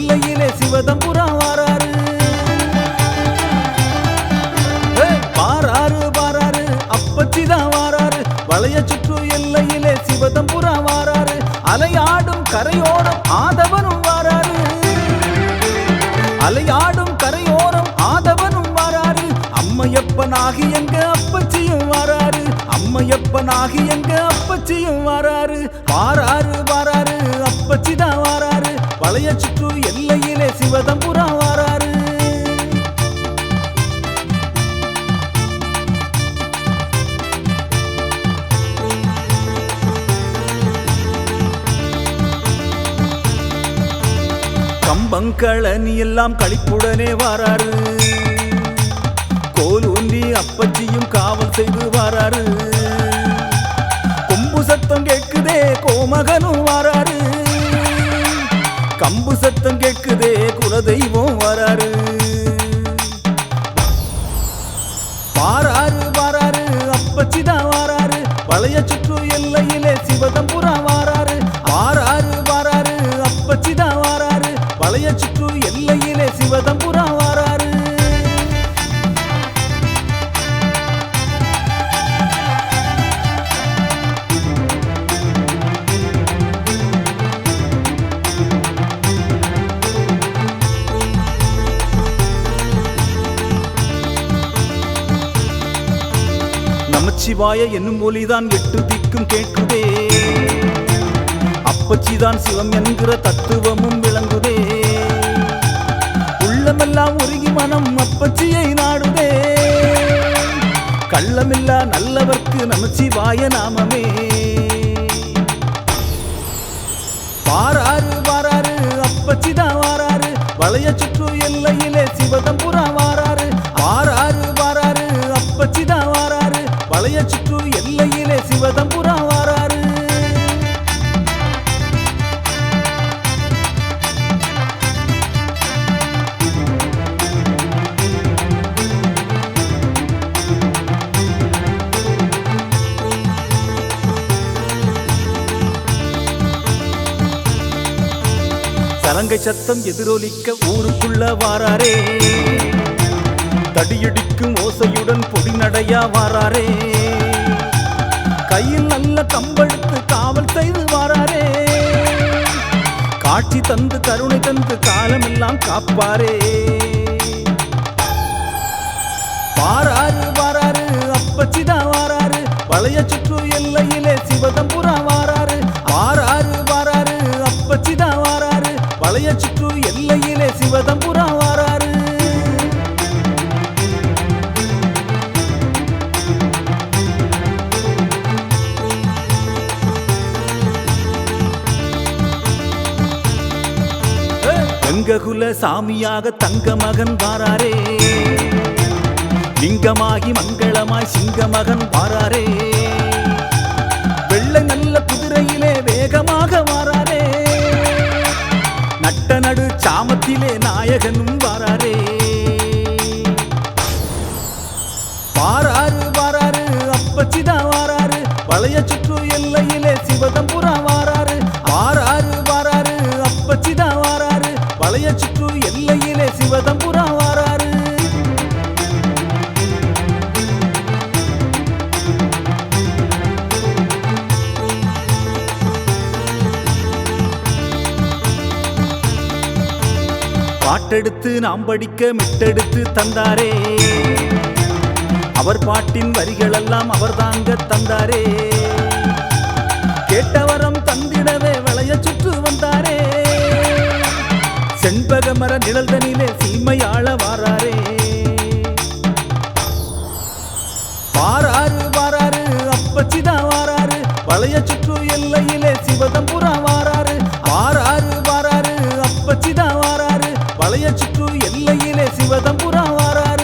எல்லையிலே சிவதம்புரம் வாராரு. வாராரு வாராரு அப்பச்சிதான் வாராரு. வளைய சுற்று எல்லையிலே சிவதம்புரம் வாராரு. அலையாடும் கரையோரம் ஆதவனும் வாராரு. அலையாடும் கரையோரம் ஆதவனும் வாராரு. அம்மையப்பனாகி எங்க அப்பச்சியும் வாராரு. அம்மையப்பனாகி எங்க அப்பச்சியும் வாராரு. வாராரு வாராரு அப்பச்சிதான் வாராரு. வளைய சுற்று எல்லையிலே சிவதம்புரம் வாராரு. கம்பங்களி எல்லாம் களிப்புடனே வாராரு. கோலூன்றி அப்பச்சியும் காவல் செய்து வாராரு. கொம்பு சத்தம் கேட்குதே கோமகனும் வாராரு. கம்பு சத்தம் கேட்குதே குலதெய்வம் வாராரு. வாராரு வாராரு அப்பச்சிதான் வாராரு. வளைய சுற்று எல்லையிலே சிவதம்புரம் வாராரு. வாராரு வாராரு அப்பச்சிதான் வாராரு. வளைய சுற்று எல்லையிலே சிவதம்புரம் வாராரு. நமச்சிவாய என்னும் ஒலிதான் எட்டு திக்கும் கேட்குதே. அப்பச்சிதான் சிவம் என்கிற தத்துவமும் விளங்குதே. உள்ளமெல்லாம் உருகி மனம் அப்பச்சியை நாடுதே. கள்ளமில்லா நல்லவர்க்கு நமச்சிவாய நாமமே. வாராரு வாராரு அப்பச்சிதான் வாராரு. வளைய சுற்று எல்லையிலே சிவதம்புரம் வாராரு. வாராரு வாராரு அப்பச்சிதான் வாராரு. வளைய சுற்று எல்லையிலே சிவதம்புரம் வாராரு. சலங்கை சத்தம் எதிரொலிக்க ஊருக்குள்ள வாராரே. தடியடிக்கும் ஓசையுடன் பொடி நடையா வாராரே. கையில் நல்ல கம்பெடுத்து காவல் செய்து வாராரே. காட்சி தந்து கருணை தந்து காலமெல்லாம் காப்பாரே. வாராரு வாராரு அப்பச்சிதான் வாராரு. வளைய சுற்று எல்லையிலே சிவதம்புரம் வாராரு. வாராரு வாராரு அப்பச்சிதான் வாராரு. வளைய சுற்று எல்லையிலே சிவதம்புரம் வாராரு. எங்ககுல சாமியாக தங்க மகன் வாராரே. லிங்கமாகி மங்களமாய் சிங்க மகன் வாராரே. வெள்ளை நல்ல குதிரையிலே வேகமாக வாராரே. நட்ட நடு சாமத்திலே நாயகனும் வாராரே. வாராரு வாராரு அப்பச்சிதான் வாராரு. வளைய சுற்று எல்லையிலே சிவதம்புரம் வாராரு. வாராரு வாராரு அப்பச்சிதான் வாராரு. வளைய சுற்று எல்லையிலே சிவதம்புரம் வாராரு. பாட்டெடுத்து நாம் படிக்க மிட்டெடுத்து தந்தாரே. அவர் பாட்டின் வரிகளெல்லாம் அவர் தாங்க தந்தாரே. கேட்டவரம் தந்திடவே வளைய சுற்று வந்தாரே. செண்பக மர நிழல்தனிலே சீமையாள வாராரே. வாராரு வாராரு அப்பச்சிதான் வாராரு. வளைய சுற்று எல்லையிலே சிவதம்புரம் வாராரு. வாராரு வாராரு அப்பச்சிதான் வாராரு. வளைய சுற்று எல்லையிலே சிவதம்புரம் வாராரு.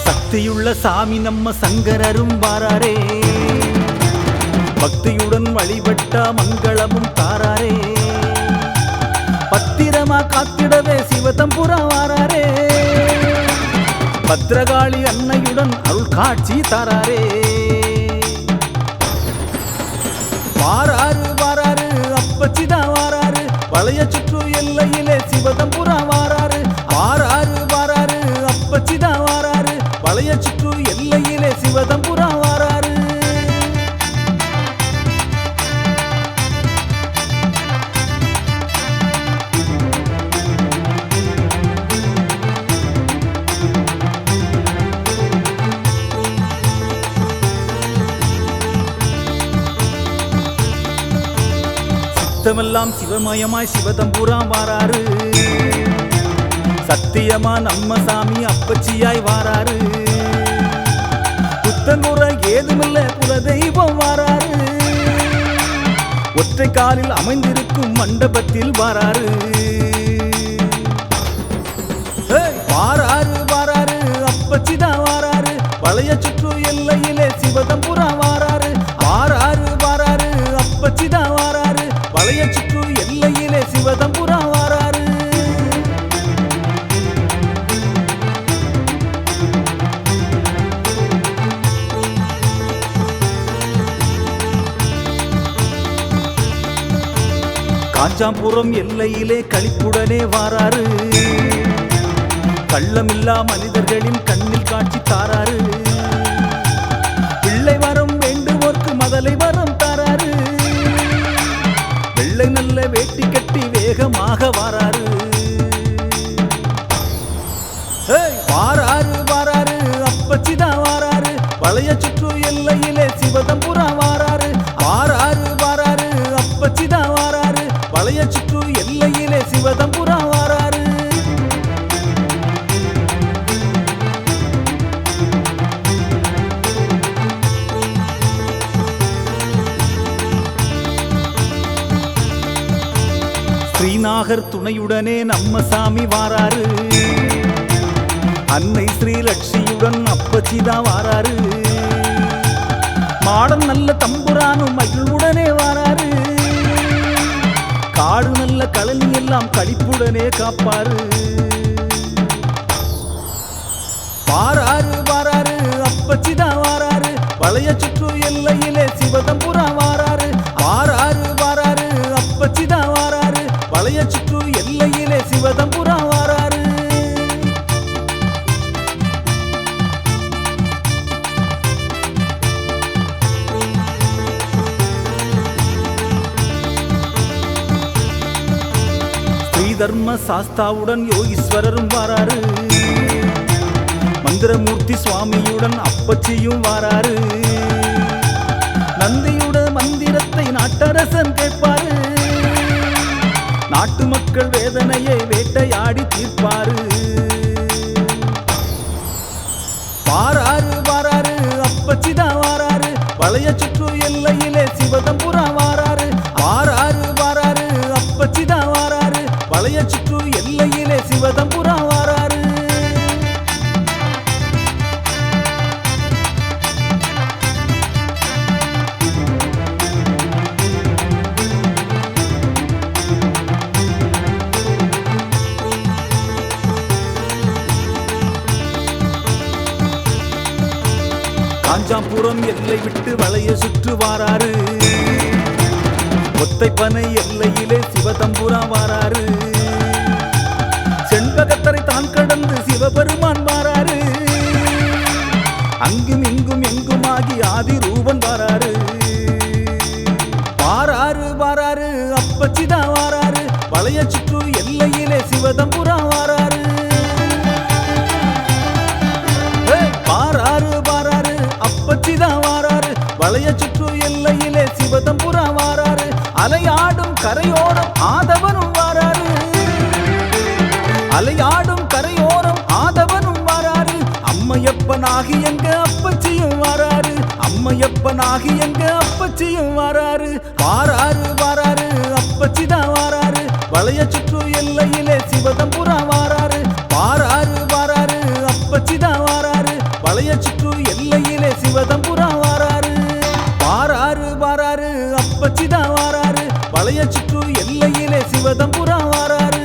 சக்தியுள்ள சாமி நம்ம சங்கரரும் வாராரே. பக்தியுடன் வழிபட்ட மங்களமும் தாராரே பத்திரமா காத்திடவே சிவதம்புரா வாராரே பத்ரகாளி அன்னையுடன் அருள் காட்சி தாராரே வாராரு வாராரு அப்பச்சிதா வாராரு வளைய சுற்று எல்லையிலே சிவதம்புரா வாராரு வாராரு வாராரு அப்பச்சிதா வாராரு வளைய சுற்று எல்லையிலே சிவதம்புரா வாராரு சித்தமெல்லாம் சிவமயமாய் சிவதம்புரா வாராரு சத்தியமா நம்ம சாமி அப்பச்சியாய் வாராரு புத்தங்குறை ஏதுமில்ல குலதெய்வம் வாராரு ஒற்றை காலில் அமைந்திருக்கும் மண்டபத்தில் வாராரு வாராரு வாராரு அப்பச்சிதா வாராரு வளைய சுற்று எல்லையிலே சிவதம்புரா வாராரு வாராரு வாராரு அப்பச்சிதா வாராரு வளைய சுற்று எல்லையிலே சிவதம்புரா வாராரு காஞ்சாபுரம் எல்லையிலே களிப்புடனே வாராரு கள்ளமில்லா மனிதர்களின் கண்ணில் காட்சி தாராரு பிள்ளை வரம் வேண்டுவோர்க்கு மதலை வரம் தாராரு வெள்ளை நல்ல வேட்டி கட்டி வேகமாக வாராரு வாராரு வாராரு அப்பச்சிதா வாராரு வளைய சுற்று எல்லையிலே சிவதம்புரா வாராரு வாராரு வாராரு அப்பச்சிதா வாராரு வளைய சுற்று எல்லையிலே சிவதம்புரா வாராரு ஸ்ரீநாகர் துணையுடனே நம்ம சாமி வாராரு அன்னை ஸ்ரீலட்சுமியுடன் அப்பச்சிதா வாராரு மாடன் நல்ல தம்புரானும் மகிழ்வுடனே வாராரு காடு நல்ல களனி எல்லாம் களிப்புடனே காப்பாரு வாராரு வாராரு அப்பச்சிதா வாராரு வளைய சுற்று எல்லையிலே சிவதம்புரா வாராரு வாராரு வாராரு அப்பச்சிதா வாராரு வளைய சுற்று எல்லையிலே சிவதம்புரா வாராரு ஸ்ரீதர்ம சாஸ்தாவுடன் யோகீஸ்வரரும் வாராரு மந்திரமூர்த்தி சுவாமியுடன் அப்பச்சியும் வாராரு நந்தியுடன் மந்திரத்தை நாட்டரசன் கேட்பாரு நாட்டு மக்கள் வேதனையை வேட்டையாடி தீர்ப்பாரு வாராரு வாராரு அப்பச்சிதா வாராரு வளைய சுற்று எல்லையிலே சிவதம்புரா வாராரு வாராரு வாராரு அப்பச்சிதா வாராரு வளைய சுற்று எல்லையிலே சிவதம்புரா வாராரு காஞ்சாபுரம் எல்லை விட்டு வளைய சுற்று வாராரு ஒத்தைப்பனை எல்லையிலே சிவதம்புரா வாராரு செண்பகத்தரை தான் கடந்து சிவபெருமான் வாராரு அங்கும் இங்கும் எங்குமாகி ஆதி ரூபன் வாராரு வாராரு வாராரு அப்பச்சிதா வாராரு வளைய சுற்று எல்லையிலே சிவதம்புரா வாராரு வாராரு வாராரு அப்பச்சிதா வாராரு வளைய சுற்று எல்லையிலே சிவதம்புரா வாராரு அலையாடும் கரையோரம் ஆதவனும் வாராரு அலையாடும் கரையோரம் ஆதவனும் வாராரு அம்மையப்பனாகி எங்க அப்பச்சியும் வாராரு அம்மையப்பனாகி எங்க அப்பச்சியும் வாராரு வாராரு வாராரு அப்பச்சிதா வாராரு வளைய சுற்று எல்லையிலே சிவதம்புரா வாராரு வாராரு வாராரு அப்பச்சிதா வாராரு வளைய சுற்று எல்லையிலே சிவதம்புரா வாராரு வாராரு வாராரு வளைய சுற்று எல்லையிலே சிவதம்புரா வாராரு.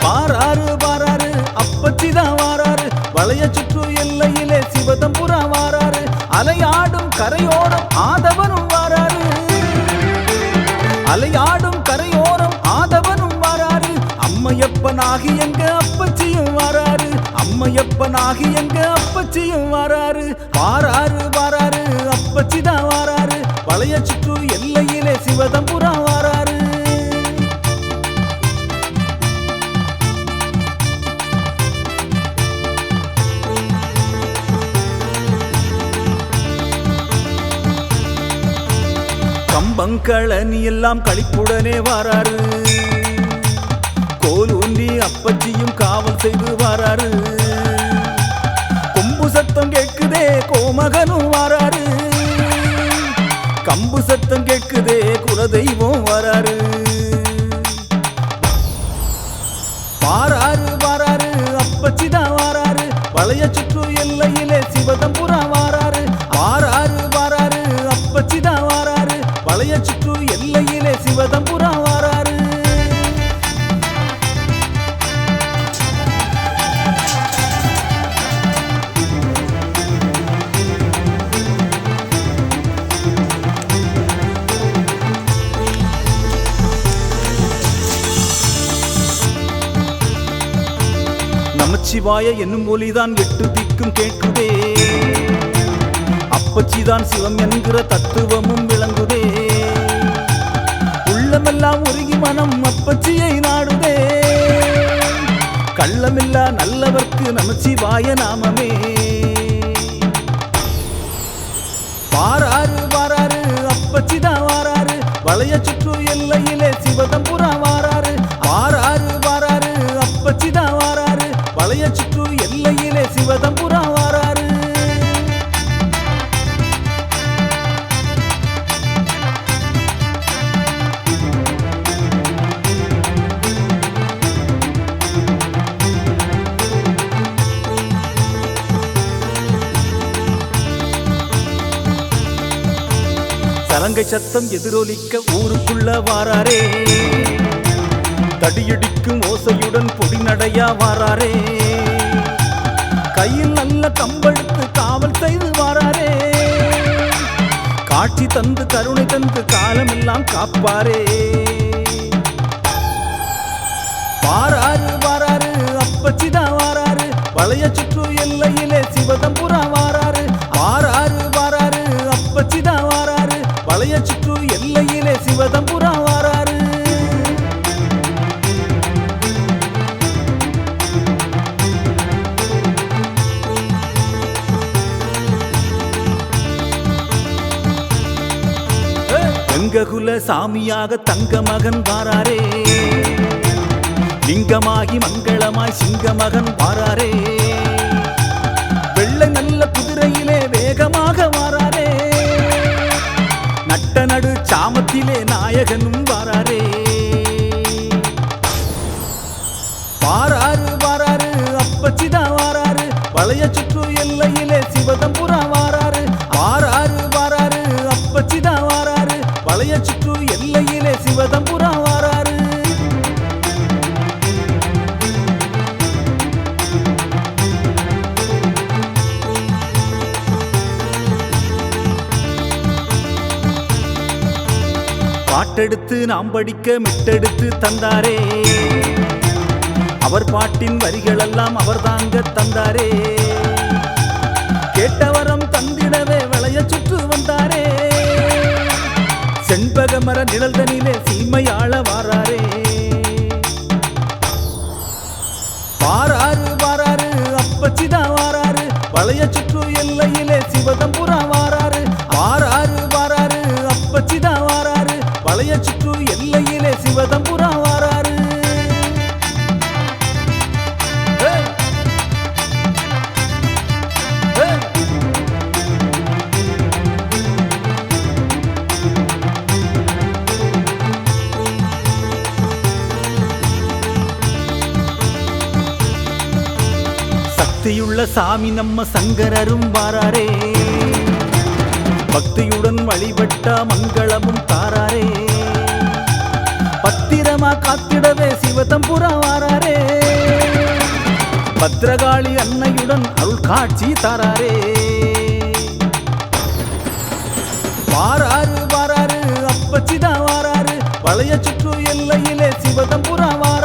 வாராரு வாராரு அப்பச்சிதான் வாராரு. வளைய சுற்று எல்லையிலே சிவதம்புரா வாராரு. அலையாடும் கரையோரம் ஆதவனும் வாராரு. அலையாடும் கரையோரம் ஆதவனும் வாராரு. அம்மையப்பனாகி எங்க அப்பச்சியும் வாராரு. அம்மையப்பனாகி எங்க அப்பச்சியும் வாராரு. வாராரு வாராரு அப்பச்சிதான் வாராரு. வளைய சுற்று எல்லையிலே சிவதம்புரா வாராரு. கம்பங்களி எல்லாம் களிப்புடனே வாராரு. கோலூன்றி அப்பச்சியும் காவல் செய்து வாராரு. கொம்பு சத்தம் கேட்குதே கோமகனும் வாராரு. கம்பு சத்தம் கேட்குதே குலதெய்வம் வாராரு. வாராரு வாராரு அப்பச்சிதான் வாராரு. வளைய சுற்று எல்லையிலே சிவதம்புரா வாராரு. வாராரு வாராரு அப்பச்சிதான் வாராரு. வளைய சுற்று எல்லையிலே சிவதம்புரா வாராரு. நமச்சிவாய என்னும் ஒலிதான் எட்டு திக்கும் கேட்குதே. அப்பச்சிதான் சிவம் என்கிற தத்துவமும் விளங்குதே. உள்ளமெல்லாம் உருகி மனம் அப்பச்சியை நாடுதே. கள்ளமில்லா நல்லவர்க்கு நமச்சிவாய நாமமே. வாராரு வாராரு அப்பச்சிதான் வாராரு. வளைய சுற்று எல்லையிலே சிவதம்புரா வாராரு. வாராரு வாராரு அப்பச்சிதான் வாராரு. வளைய சுற்று எல்லையிலே சிவதம்புரா வாராரு. சலங்கை சத்தம் எதிரொலிக்க ஊருக்குள்ள வாராரே. தடியடிக்கும் ஓசையுடன் பொடி நடையா வாராரே. கையில் நல்ல கம்பெடுத்து காவல் செய்து வாராரே. காட்சி தந்து கருணை தந்து காலமெல்லாம் காப்பாரே. வாராரு வாராரு அப்பச்சிதான் வாராரு. வளைய சுற்று எல்லையிலே சிவதம்புரா வாராரு. வாராரு வாராரு அப்பச்சிதான் வாராரு. வளைய சுற்று எல்லையிலே சிவதம்புரா வாராரு. எங்ககுல சாமியாக தங்க மகன் வாராரே. லிங்கமாகி மங்களமாய் சிங்க மகன் வாராரே. வெள்ளை நல்ல குதிரையிலே வேகமாக வாராரே. நட்ட நடு சாமத்திலே நாயகனும் வாராரே. வாராரு வாராரு அப்பச்சிதான் வாராரு. வளைய சுற்று எல்லையிலே சிவதம்புரா வாராரு. வாராரு வாராரு அப்பச்சிதான் வாராரு. வளைய சுற்று எல்லையிலே சிவதம்புரா வாராரு. பாட்டெடுத்து நாம் படிக்க மிட்டெடுத்து தந்தாரே. அவர் பாட்டின் வரிகளெல்லாம் அவர் தாங்க தந்தாரே. கேட்டவரம் தந்திடவே வளைய சுற்று வந்தாரே. செண்பக மர நிழல் தனிலே சீமையாள வாராரே. வாராரு வாராரு அப்பச்சிதான் வாராரு. வளைய சுற்று எல்லையிலே சிவதம்புரா வாராரு. வாராரு வாராரு அப்பச்சிதான் வாராரு. வளைய சுற்று எல்லையிலே சிவதம்புரா வாராரு. சக்தியுள்ள சாமி நம்ம சங்கரரும் வாராரே. பக்தியுடன் வழிபட்ட மங்களமும் தாராரே பத்திரமா காத்திடவே சிவதம்புரா வாராரே பத்ரகாளி அன்னையுடன் அருள் காட்சி தாராரே வாராரு வாராரு அப்பச்சிதான் வாராரு வளைய சுற்று எல்லையிலே சிவதம்புரா வாராரு